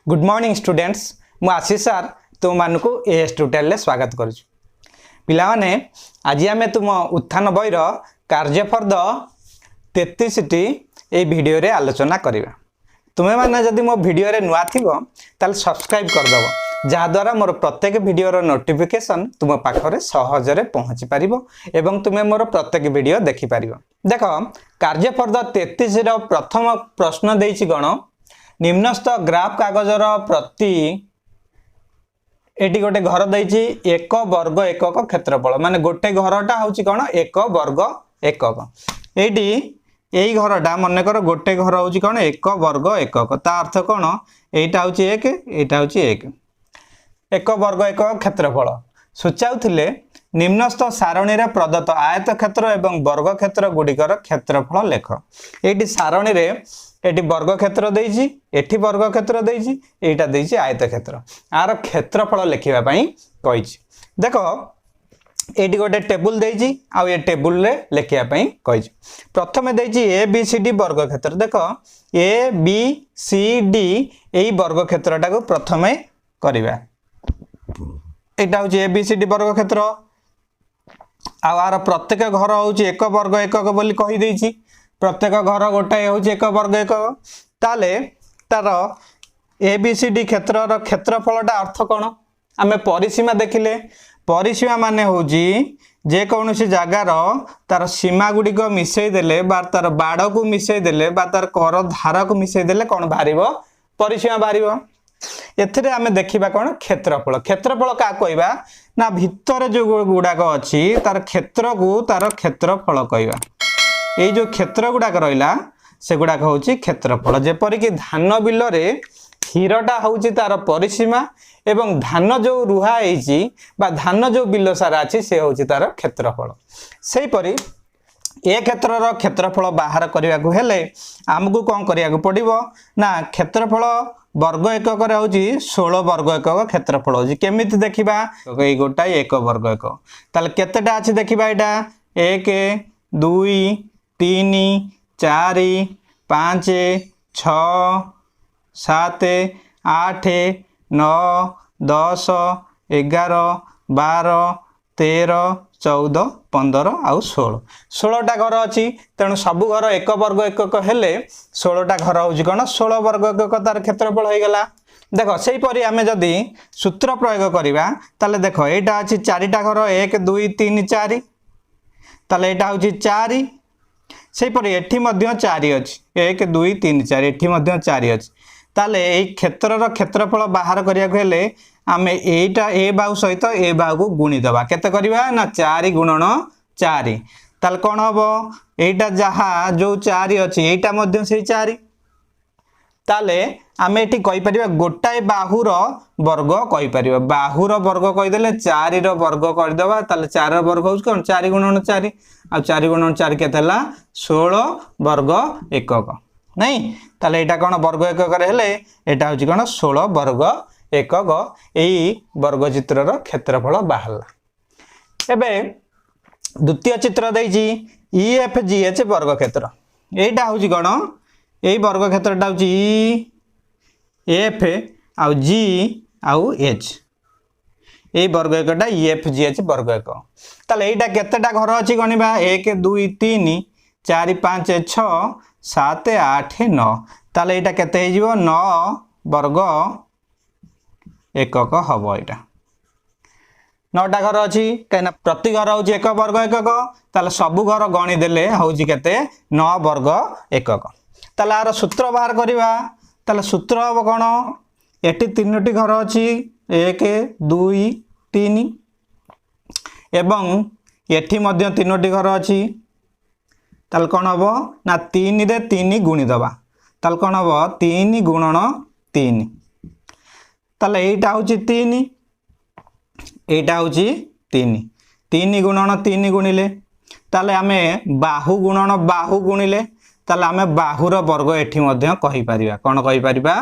Good morning students मु आशीष sir तुम मानक ए ट्यूटोरियल रे स्वागत करुछु। पिला माने आज आमे तुम उत्थान बईर कार्यफर्द 33 टी ए वीडियो रे आलोचना करिवा। तुमे माने जदि मो वीडियो रे नुआ थिबो ताले सब्सक्राइब कर दबो जहा द्वारा मोर प्रत्येक वीडियो रो नोटिफिकेशन तुम पाखरे सहज रे पहुंची परिबो एवं तुमे मोर प्रत्येक वीडियो देखि परिबो। देखो कार्यफर्द 33 रो प्रथम प्रश्न देइछि गण निम्नस्थ ग्राफ कागजर प्रति एटी गोटे घर देइछि 1 वर्ग एकक क्षेत्रफल माने गोटे घरटा होछि कोन 1 वर्ग एकक। एटी एई घरटा मन कर गोटे घर होछि कोन 1 वर्ग एकक ता अर्थ कोन एटा होछि 1 एटा होछि 1 1 वर्ग एकक क्षेत्रफल सूचाउथिले निम्नस्थ सारणी रे प्रदत्त आयत क्षेत्र एवं वर्ग क्षेत्र गुडिकर क्षेत्रफल लेख। एटी सारणी रे एटी वर्ग क्षेत्र देइछि एठी वर्ग क्षेत्र देइछि एटा देइछि आयत क्षेत्र आर क्षेत्रफल लेखिबा पई कहिछि। देखो एटी गोटे टेबुल देइछि आ ए टेबुल रे लेखिबा पई कहिछि। प्रथमे देइछि ए बी सी डी वर्ग क्षेत्र। देखो ए बी सी डी एई वर्ग क्षेत्रटा को प्रथमे करिबा। एटा होछि ए बी सी डी वर्ग क्षेत्र आर प्रत्येक घर होछि 1 वर्ग एकक बोली कहि देइछि। प्रत्येक घर गोटे होछि 1 वर्ग एकक ताले तार ए बी सी डी क्षेत्रर क्षेत्रफलटा अर्थ कोन आमे परिसीमा देखिले परिसीमा माने होछि जे कोनोसी जगार तार सीमा गुडी को मिसई देले बा तार बाड़ को मिसई देले बा तार कर धारा को मिसई देले कोन भारिबो परिसीमा भारिबो। एथिरे आमे देखिबा कोन क्षेत्रफल। क्षेत्रफल का कहबा ना भितर जो गुडा को अछि तार क्षेत्र को तार क्षेत्रफल कहबा। ये जो क्षेत्र गुड़ाक रहा से गुड़ाक हूँ क्षेत्रफल। जेपरिक धान बिल रे हिरटा हूँ तार परिसीमा एवं धान जो रुहा बा धान जो बिल सारा अच्छी से हूँ तार क्षेत्रफल। से परी ए क्षेत्रर क्षेत्रफल बाहर करने को हेले आमको कौन करिया पड़िबो ना क्षेत्रफल वर्ग एकक हूँ 16 वर्ग एकक क्षेत्रफल हूँ केमिति देखिबा ये गोटाए 1 वर्ग एकक ताले केतेटा अछि देखिबा एटा 1 2 3 4 5 6 7 8 9 10 11 12 13 14 15 आउ 16टा घर अच्छी तेणु सबू घर 1 वर्ग एकक हेले 16टा घर हूँ कौन 16 वर्ग एकक तार क्षेत्रफल हो गला। देख से आम जदि सूत्र प्रयोग करवा ताले देख यहाँ अच्छी 4टा घर 1 2 3 4 ताले यहाँ हूँ 4 से एठी मध्य 4 अच्छी 1 2 3 4 एठी मध्य 4 अच्छी ताले ए क्षेत्रर क्षेत्रफल बाहर करिया को हेले आमे एटा ए बाहु सहित ए बाहु को गुणी दबा केते करबा ना 4 गुणन 4 ताले कोन हबो एटा जहा जो 4 अछि एटा मध्य से 4 ताले आमे एठी कहि परिबा गोटाए बाहुर वर्ग कहि परिबा बाहुर वर्ग कहि देले 4 रो वर्ग कर दबा ताले 4 रो वर्ग होस कोन 4 गुणन 4 आ 4 गुणन 4 केतला 16 वर्ग एकक नहीं ताले एटा कोन वर्ग एकक रे हेले एटा होची कोन 16 वर्ग एकक एई वर्ग चित्रर क्षेत्रफल बाहरला। एबे द्वितीय चित्र देइजी ई एफ जी एच वर्ग क्षेत्र एटा होची कोन एई वर्ग क्षेत्रटा होची ई एफ आउ जी आउ एच ए वर्ग एकटा ई एफ जी एच वर्ग एकक ताले एटा केतेटा घर अछि गनिबा 1 2 3 4 5 6 7 8 9 ताले एटा केते हे जिवो 9 वर्ग एकक हबो। एटा 9टा घर अछि कना प्रति घर होछि 1 वर्ग एकक ताले सबु घर गणी देले होछि केते 9 वर्ग एकक ताले आर सूत्र बाहर करिवा ताले सूत्र हबो कोन एटी 3टी घर अछि 1 2 3 एवं एठी मध्य 3टी घर अछि ताले कोन हबो ना 3 रे 3 गुणी दबा ताले कोन हबो 3 गुणन 3 ताले एटा होछि 3 एटा होछि 3 3 गुणन 3 गुणिले ताले आमे बाहु गुणन बाहु गुणिले ताले आमे बाहुर वर्ग एठी मध्य कहि परिबा कोन कहि परिबा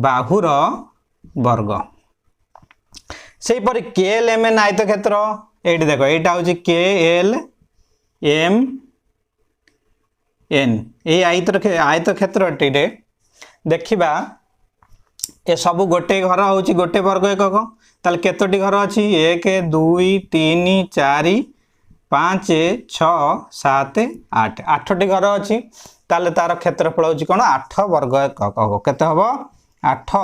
बाहुर वर्ग। सेही परि के एल एम एन आयत क्षेत्र एठी देखो एटा होछि के एल एम एन ए आयत क्षेत्र टिरे देखिबा ए सब गोटे घर हूँ गोटे वर्ग एकक ताले केतोटी घर अच्छी 1 2 3 4 5 6 7 8 8टी घर अच्छी ताले तार क्षेत्रफल हूँ कौन 8 वर्ग एकक केते हम 8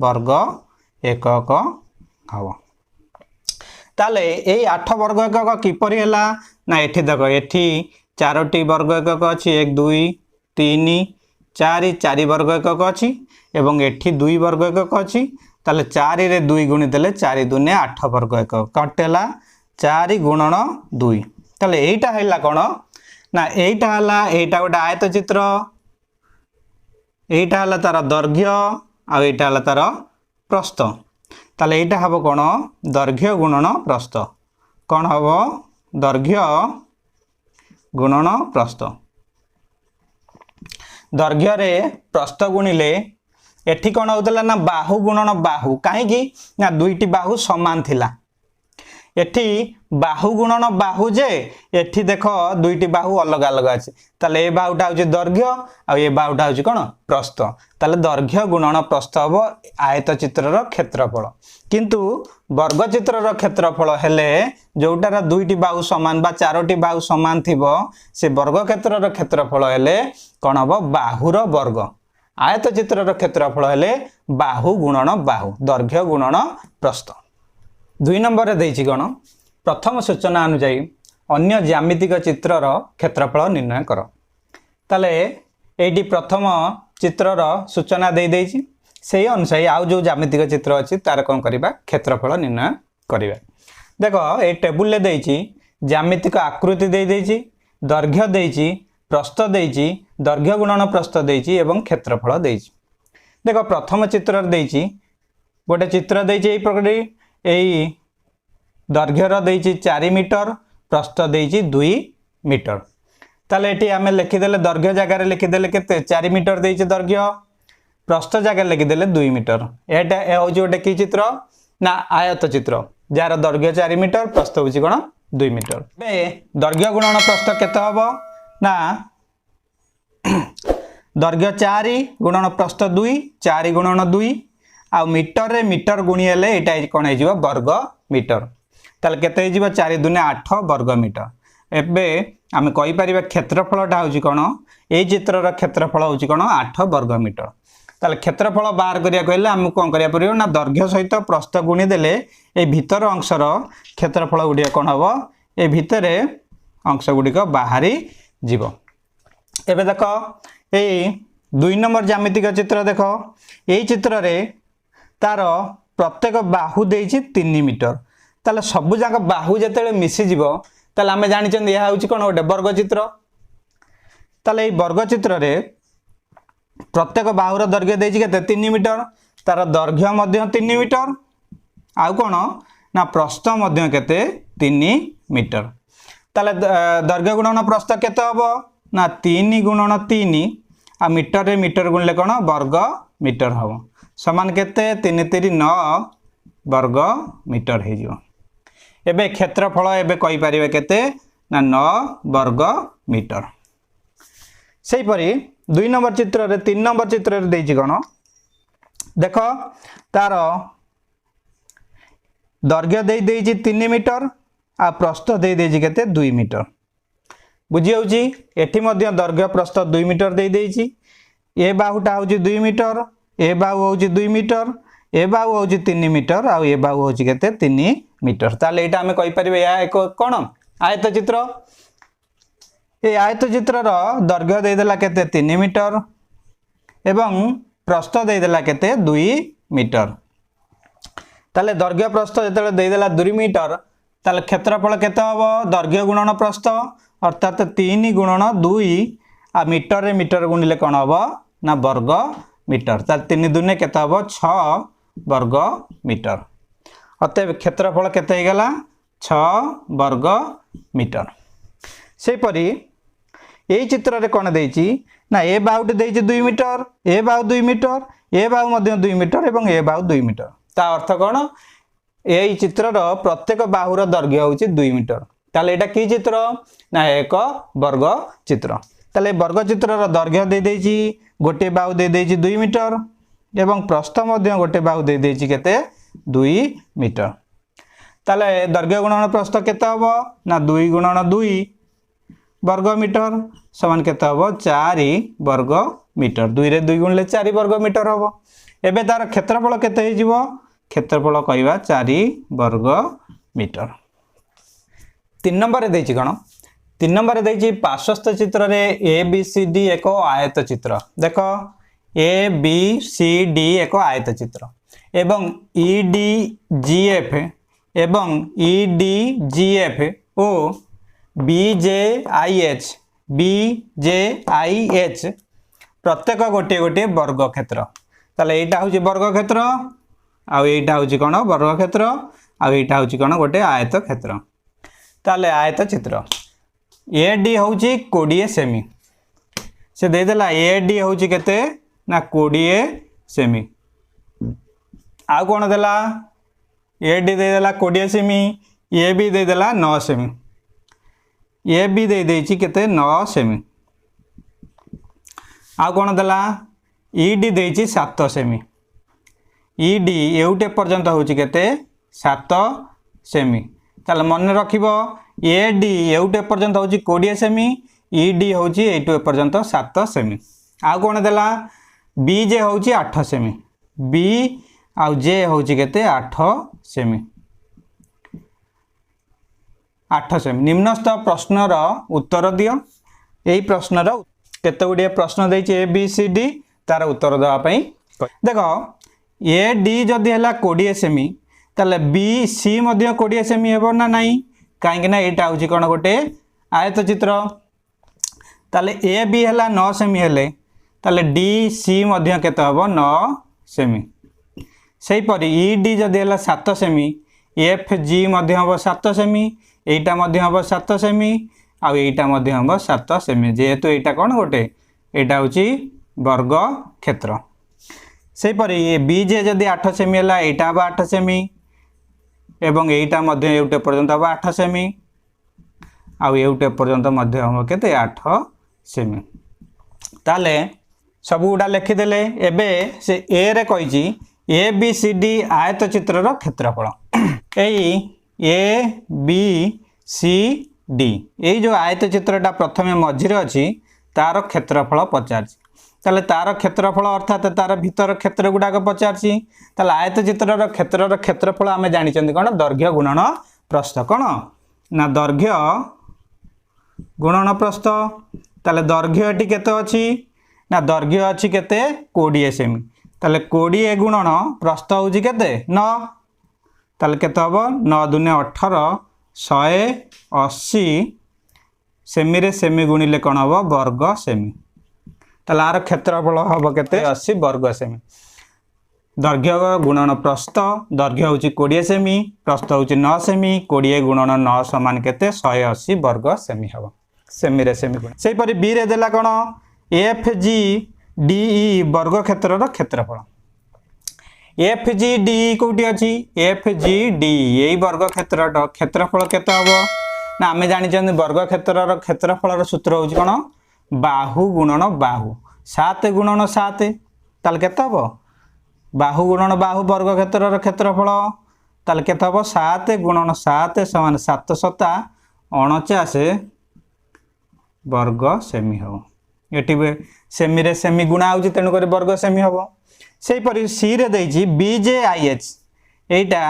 वर्ग एकक हम ताले ये 8 वर्ग एकक किपरि हैला ना एठी देखो एठी 4टी वर्ग एकक अच्छी 1 2 3 4 4 वर्ग एकक अच्छी एवं एठी 2 वर्ग एकक अच्छी ताले 4 रे 2 गुणी देले 4 दूने 8 वर्ग एकक कटेला 4 गुणन 2 ताले एटा हैला कोन ना एटा हैला एटा गोटे आयत चित्र एटा हैला तार दैर्घ्य आ एटा हैला तार प्रस्थ ताले एटा हबो कोन दैर्घ्य गुणन प्रस्थ कोन हबो दैर्घ्य गुणन प्रस्थ दैर्घ्य रे प्रस्थ गुणिले एठी कौन होता ना बाहु गुणन बाहु कहीं ना दुईटी बाहु समान थिला एठी बाहु गुणन बाहु जे एठी देख दुईटी बाहु अलग अलग अच्छे ताले ए बाहुटा हूँ दैर्घ्य आ ये बाहुटा हूँ कौन प्रस्थ ताले दैर्घ्य गुणन प्रस्थ हम आयत चित्रर क्षेत्रफल किंतु वर्ग चित्रर क्षेत्रफल हेले जोटार दुईटी बाहु समान बा 4टी बाहु समान थिबो से वर्ग क्षेत्रर क्षेत्रफल हेले कौन हम बाहुर वर्ग आयत चित्रर क्षेत्रफल हेले बाहु गुणन बाहु दैर्घ्य गुणन प्रस्थ 2 नंबर रे देछि कोन प्रथम सूचना अनुसार अन्य ज्यामितिक चित्रर क्षेत्रफल निर्णय कर ताले एटी प्रथम चित्रर सूचना दे देछि सेही अनुसार आउ जो ज्यामितिक चित्र अछि तार कोन करबा क्षेत्रफल निर्णय करबा देखो ए टेबुल ले देछि ज्यामितिक आकृति दे देछि दैर्घ्य देछि प्रस्थ देछि दैर्घ्य गुणन प्रस्थ देछि एवं क्षेत्रफल देछि देखो प्रथम चित्र देछि गोटे चित्र देछि एई प्रकार एई दैर्घ्यर देछि 4 मीटर प्रस्थ देछि 2 मीटर ताले एटी आमे लिखिदेले दैर्घ्य जगह लिखिदेले केते 4 मीटर देछि दैर्घ्य प्रस्थ जगह लिखिदेले 2 मीटर एटा ए होछि गोटे की चित्र ना आयत चित्र जार दैर्घ्य 4 मीटर प्रस्थ होछि कोन 2 मीटर बे दैर्घ्य गुणन प्रस्थ केते हबो ना दैर्घ्य 4 गुणन प्रस्थ 2 4 गुणन 2 आ मीटर रे मीटर गुणी हेले एटा कोन हे जिवो वर्ग मीटर ताले केते हे जिवो 4 दूने 8 वर्ग मीटर एबे आमे कहि परिबा क्षेत्रफलटा होछि कोन ए चित्रर क्षेत्रफल होछि कोन 8 वर्ग मीटर ताले क्षेत्रफल बाहर करिया कहले हम कोन करिया परियो ना दैर्घ्य सहित प्रस्थ गुणी देले ए भीतर अंशर क्षेत्रफल गुडी कोन हबो ए भितरे अंश गुडी को बाहरी जीवो एबे देखो ए 2 नंबर ज्यामितिक चित्र देखो एई चित्र रे तार प्रत्येक बाहु देछि 3 मीटर ताले सब जाक बाहु जेतेले मिसी जीवो ताले आमे जानि चंदी या होछि कोन गोटे वर्ग चित्र ताले एई वर्ग चित्र रे प्रत्येक बाहुर दैर्घ्य देछि केते 3 मीटर तार दैर्घ्य मध्य 3 मीटर आउ कोन ना प्रस्थ मध्य केते 3 मीटर ताले दैर्घ्य गुणन प्रस्थ केते हबो ना 3 गुणन 3 आ मीटर रे मीटर गुणले कोन वर्ग मीटर हबो समान केते 3 3 9 वर्ग मीटर हे जिवो एबे क्षेत्रफल एबे कहि परिबे केते ना 9 वर्ग मीटर सेही परी 2 नंबर चित्र रे 3 नंबर चित्र रे देछि कोन देखो तार दैर्घ्य दे देछि 3 मीटर आ प्रस्थ दे देछि केते 2 मीटर बुझी होउची एठी मध्य दैर्घ्य प्रस्थ 2 मीटर दे देछि ए बाहुटा होउची 2 मीटर ए बाहु होउची 2 मीटर ए बाहु होउची 3 मीटर आ ए बाहु होउची केते 3 मीटर ताले एटा हमें कहि परिबे या एक कोन आयत चित्र ए आयत चित्र रो दैर्घ्य दे देला केते 3 मीटर एवं प्रस्थ दे देला केते 2 मीटर ताले दैर्घ्य प्रस्थ जेतेले दे देला 2 मीटर ताले क्षेत्रफल केते हबो दैर्घ्य गुणन प्रस्थ अर्थात 3 गुणन 2 आ मीटर रे मीटर गुणिले कोन हबो ना वर्ग मीटर ताले 3 दूने केते हबो 6 वर्ग मीटर अतएव क्षेत्रफल केते हे गेला 6 वर्ग मीटर से परी एई चित्र रे कोन देछि ना ए बाहुटी देछि 2 मीटर ए बाहु 2 मीटर ए बाहु मध्य 2 मीटर एवं ए बाहु 2 मीटर ता अर्थ कोन एई चित्र रो प्रत्येक बाहुर दैर्घ्य होछि 2 मीटर ताले एटा की चित्र ना एक वर्ग चित्र ताले वर्ग चित्र रो दैर्घ्य दे देछि गोटे बाहु दे देछि 2 मीटर एवं प्रस्थ मध्य गोटे बाहु दे देछि केते 2 मीटर ताले दैर्घ्य गुणन प्रस्थ केते हबो ना 2 गुणन 2 वर्ग मीटर समान केते हबो 4 वर्ग मीटर 2 रे 2 गुणले 4 वर्ग मीटर हबो एबे तार क्षेत्रफल केते हे जिवो क्षेत्रफल कहवा 4 वर्ग मीटर 3 नंबर रे देछि कोन 3 नंबर रे देछि पार्श्वस्थ चित्र रे ए बी सी डी एक आयत चित्र देखो ए बी सी डी एक आयत चित्र एवं ई डी जी एफ एवं E D G F O B J I H प्रत्येक गोटे गोटे वर्ग क्षेत्र ताले एटा होची वर्ग क्षेत्र आ एटा होची कोन वर्ग क्षेत्र आ एटा होची कोन गोटे आयत क्षेत्र ताले आयत चित्र ए डी होची 20 सेमी से दे देला ए डी होची केते ना 20 सेमी आ कोन देला ए डी दे देला 20 सेमी ए बी दे देला 9 सेमी ए बी दे देछि केते 9 सेमी आ कोन देला ई डी देछि 7 सेमी ई डी एउटे पर्यंत होछि केते 7 सेमी ताले मन रखिबो ए डी एउटे पर्यंत होछि 20 सेमी ई डी होछि एटु पर्यंत 7 सेमी आ कोन देला बी जे होछि 8 सेमी बी आ जे होछि केते 8 सेमी 8 सेमी निम्नस्थ प्रश्नर उत्तर दियो एई प्रश्नर केते गुडी प्रश्न देछि ए बी सी डी तार उत्तर देवा पई देखो ए डी जदि हला 20 सेमी ताले बी सी मध्ये 20 सेमी हेबो ना नाही काहे ना एटा होछि कोन गोटे आयत चित्र ताले ए बी हला 9 सेमी हेले ताले डी सी मध्ये केते हबो 9 सेमी सेही परि ई डी जदि हला 7 सेमी एफ जी मध्ये हबो 7 सेमी एटा मध्ये हबो 7 सेमी आ एटा मध्ये हबो 7 सेमी जेहेतु एटा कोन गोटे एटा होछि वर्ग क्षेत्र सेही परि बी जे जदि 8 सेमी हला एटा हबो 8 सेमी एवं एटा मध्ये एउटे पर्यंत हबो 8 सेमी आ एउटे पर्यंत मध्ये हबो केते 8 सेमी ताले सब गुडा लिखि देले एबे से ए रे कहिजी ए बी सी डी आयत चित्र रो क्षेत्रफल एई ए बी सी डी एई जो आयत चित्रटा प्रथमे मझिरे अछि तार क्षेत्रफल पचारछि ताले तार क्षेत्रफल अर्थात तार भीतर क्षेत्र गुडाक पचारछि ताले आयत चित्रर क्षेत्रफल आमे जानि चंदी कोन दैर्घ्य गुणन प्रस्थ कोन ना दैर्घ्य गुणन प्रस्थ ताले दैर्घ्य एटी केते अछि ना दैर्घ्य अछि केते 20 सेमी ताले 20 गुणन प्रस्थ होछि केते 9 ताले केते हबो 9 दुने 18 180 सेमी रे सेमी गुणिले कोन हबो वर्ग सेमी ताले आर क्षेत्रफल हबो केते 80 वर्ग सेमी दैर्घ्य गुणन प्रस्थ दैर्घ्य होछि 20 सेमी प्रस्थ होछि 9 सेमी 20 गुणन 9 समान केते 180 वर्ग सेमी हबो सेमी रे सेमी गुण सेही परि बी रे देला कोन एफ जी डी ई वर्ग क्षेत्रर क्षेत्रफल एफ जी डी कोठी अछि एफ जी डी एई वर्ग क्षेत्रर क्षेत्रफल केते हबो ना आमे जानि जन वर्ग क्षेत्रर क्षेत्रफलर सूत्र होछि कोन बाहु गुणन बाहु 7 गुणन 7 ताल केते हबो बाहु गुणन बाहु वर्ग क्षेत्रर क्षेत्रफल ताल केते हबो 7 गुणन 7 समान 7 7 49 वर्ग सेमी हो एटी सेमी रे सेमी गुणा होछि तेनु कर वर्ग सेमी हबो सेही परि सी रे देछि B J I H Etah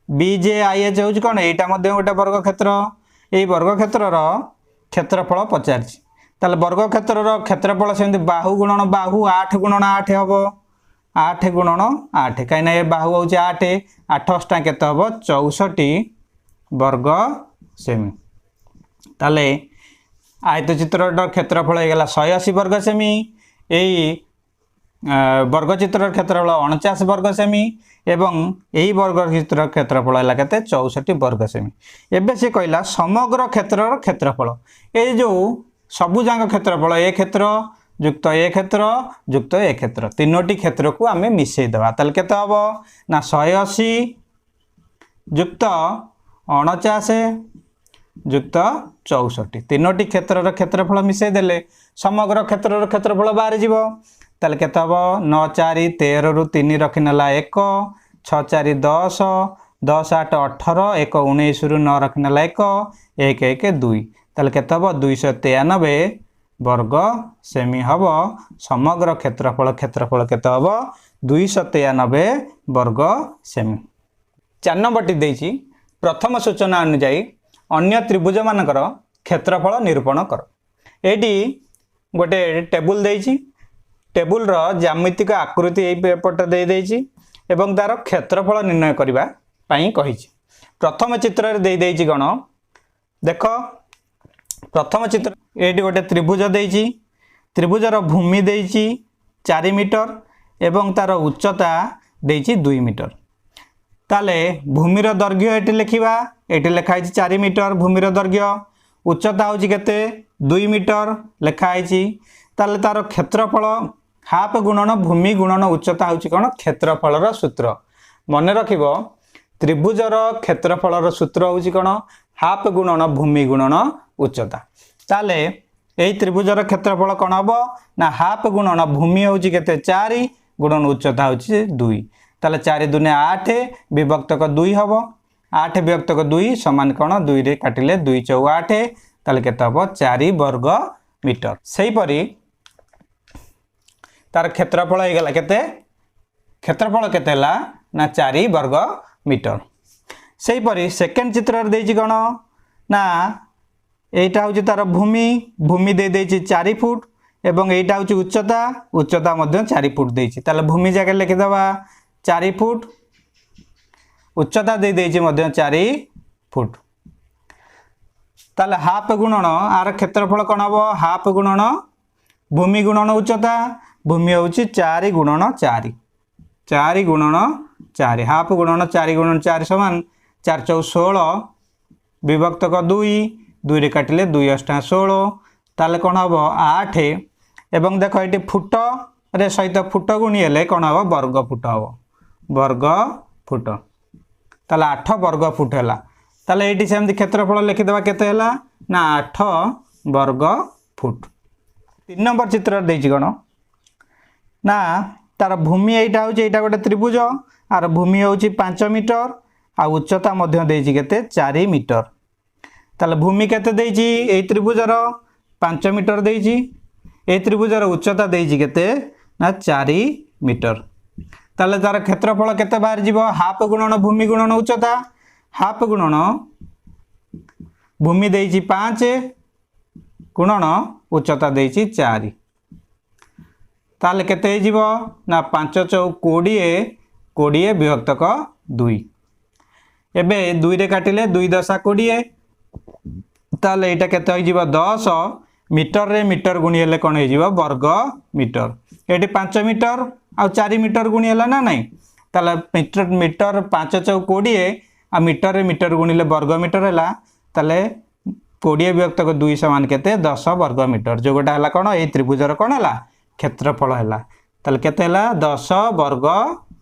B J I H होछि कोन एटा मध्ये गोटे वर्ग क्षेत्र एई वर्ग क्षेत्रर क्षेत्रफल पचारछि ताले वर्ग क्षेत्रर क्षेत्रफल सेंति बाहु गुणन बाहु 8 गुणन 8 हबो 8 गुणन 8 काइना ए बाहु होछि 8 8 टा केते हबो 64 वर्ग सेमी ताले आयत चित्र क्षेत्रफल हो गला 180 वर्ग सेमी एई वर्ग चित्र क्षेत्रफल 49 वर्ग सेमी एवं एई वर्ग चित्र क्षेत्रफल है केते 64 वर्ग सेमी एबे से कहला समग्र क्षेत्रर क्षेत्रफल ए जो सबु जांग क्षेत्रफल ए क्षेत्र युक्त ए क्षेत्र युक्त ए क्षेत्र तीनोटी क्षेत्र को आमे मिसई देबा तल केते हबो ना 180 युक्त 49 युक्त 64 तीनोटी क्षेत्रर क्षेत्रफल मिसई देले समग्र क्षेत्रर क्षेत्रफल बाहर जीवो ताले केते हबो 9 4 13 रु 3 रखि नेला 1 6 4 10 10 8 18 1 19 रु 9 रखि नेला 1 1 1 2 ताले केते हबो 293 वर्ग सेमी हबो समग्र क्षेत्रफल केते हबो 293 वर्ग सेमी। 4 नंबर टी देछि प्रथम सूचना अनुसार अन्य त्रिभुज मानकर क्षेत्रफल निरूपण कर। एटी गोटे टेबुल देछि टेबुल रो ज्यामितिक आकृति एपट दे देछि एवं तार क्षेत्रफल निर्णय करिबा पई कहिछि। प्रथम चित्र रे दे देछि गण देखो प्रथम चित्र एटी गोटे त्रिभुज देछि त्रिभुजर भूमि देछि 4 मीटर एवं तार उच्चता देछि 2 मीटर। ताले भूमिर दैर्घ्य एटी लिखिबा एटी लिखाई 4 मीटर भूमिर दैर्घ्य उच्चता होछि केते 2 मीटर लिखाई ताले तार क्षेत्रफल हाफ गुणन भूमि गुणन उच्चता होछि कोन क्षेत्रफलर सूत्र मन रखिबो त्रिभुजर क्षेत्रफलर सूत्र होछि कोन हाफ गुणन भूमि गुणन उच्चता। ताले एई त्रिभुजर क्षेत्रफल कोन हबो ना हाफ गुणन भूमि होछि केते 4 गुणन उच्चता होछि 2 ताले 4 दुने 8 विभक्तक 2 हबो 8 विभक्तक 2 समान कोन 2 रे काटिले 2 4 8 ताले केते हबो 4 वर्ग मीटर। सेही परी तार क्षेत्रफल हो गला केते क्षेत्रफल केते हला ना 4 वर्ग मीटर। सेही परी सेकंड चित्र रे देछि कोन ना एटा होछि तार भूमि भूमि दे देछि 4 फुट एवं एटा होछि उच्चता उच्चता मध्ये 4 फुट देछि ताले भूमि जगह लिखि दबा 4 फुट उच्चता दे देछि मध्ये 4 फुट ताले हाफ गुणन आर क्षेत्रफल कोन हबो हाफ गुणन भूमि गुणन उच्चता भूमि होछि 4 गुणन 4 4 गुणन 4 हाफ गुणन 4 गुणन 4 समान 4 4 16 विभक्तक 2 2 रे काटिले 2 8 16 ताले कोन हबो 8 एवं देखो एटी फुट रे सहित फुट गुणी हेले कोन हबो वर्ग फुट हबो वर्ग फुट ताले 8 वर्ग फुट हैला ताले एटी सेमति क्षेत्रफल लिखि देबा केते हैला ना 8 वर्ग फुट। 3 नंबर चित्र देछि कोन ना तार भूमि एटा होछि एटा गोटे त्रिभुज आर भूमि होछि 5 मीटर आ उच्चता मध्ये देछि केते 4 मीटर ताले भूमि केते देछि ए त्रिभुजर 5 मीटर देछि ए त्रिभुजर उच्चता देछि केते ना 4 मीटर ताले तार क्षेत्रफल केते बाहर जीवो हाफ गुणन भूमि गुणन उच्चता हाफ गुणन भूमि देछि 5 गुणन उच्चता देछि 4 ताले केते हे जीवो ना 5 4 20 20 विभक्तक 2 एबे 2 रे काटिले 2 10 20 ताले एटा केते हे जीवो 10 मीटर रे मीटर गुणी हेले कोन हे जीवो वर्ग मीटर एटी 5 मीटर आ 4 मीटर गुणी हला ना नहीं ताले मीटर मीटर 5 4 20 आ मीटर रे मीटर गुणिले वर्ग मीटर हला ताले 20 विभक्तक 2 समान केते 10 वर्ग मीटर जो गोटा हला कोन ए त्रिभुजर कोन हला क्षेत्रफल हला ताले केते हला 10 वर्ग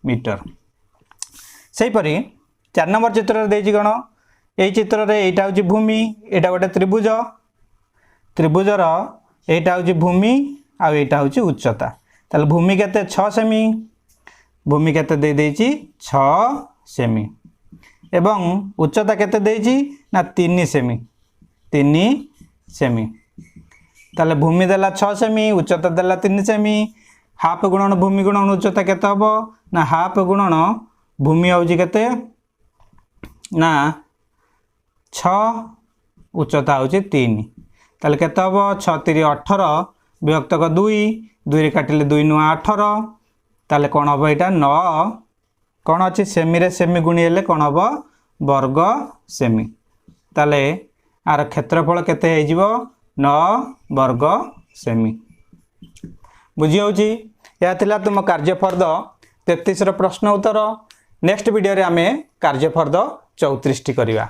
मीटर। सेही परी 4 नंबर चित्र रे देछि कोन ए चित्र रे एटा होछि भूमि एटा गोटे त्रिभुज त्रिभुजर एटा होछि भूमि आ एटा होछि उच्चता ताले भूमि केते 6 सेमी भूमि केते दे देछि 6 सेमी एवं उच्चता केते देछि ना 3 सेमी 3 सेमी ताले भूमि देला 6 सेमी उच्चता देला 3 सेमी हाफ गुणन भूमि गुणन उच्चता केते हबो ना हाफ गुणन भूमि होछि केते ना 6 उच्चता होछि 3 ताले केते हबो 6 3 18 विभक्तक 2 2 रे काटिले 2 9 18 ताले कोन हबो एटा 9 कोन अछि सेमी रे सेमी गुणी हेले कोन हबो वर्ग सेमी ताले आर क्षेत्रफल केते हे जीवो 9 वर्ग सेमी। बुझी होची या थिला तुम कार्यफर्द 33 रो प्रश्न उत्तर नेक्स्ट वीडियो रे आमे कार्यफर्द 34 टी करिवा।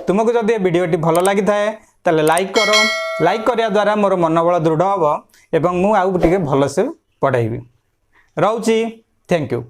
तुमको जदि वीडियो टी भलो लागि थाए ताले लाइक करो लाइक करिया द्वारा मोर मनोबल दृढ़ हबो एवं मु आउ टिके भलो से पढाइबी। रहउची थैंक यू।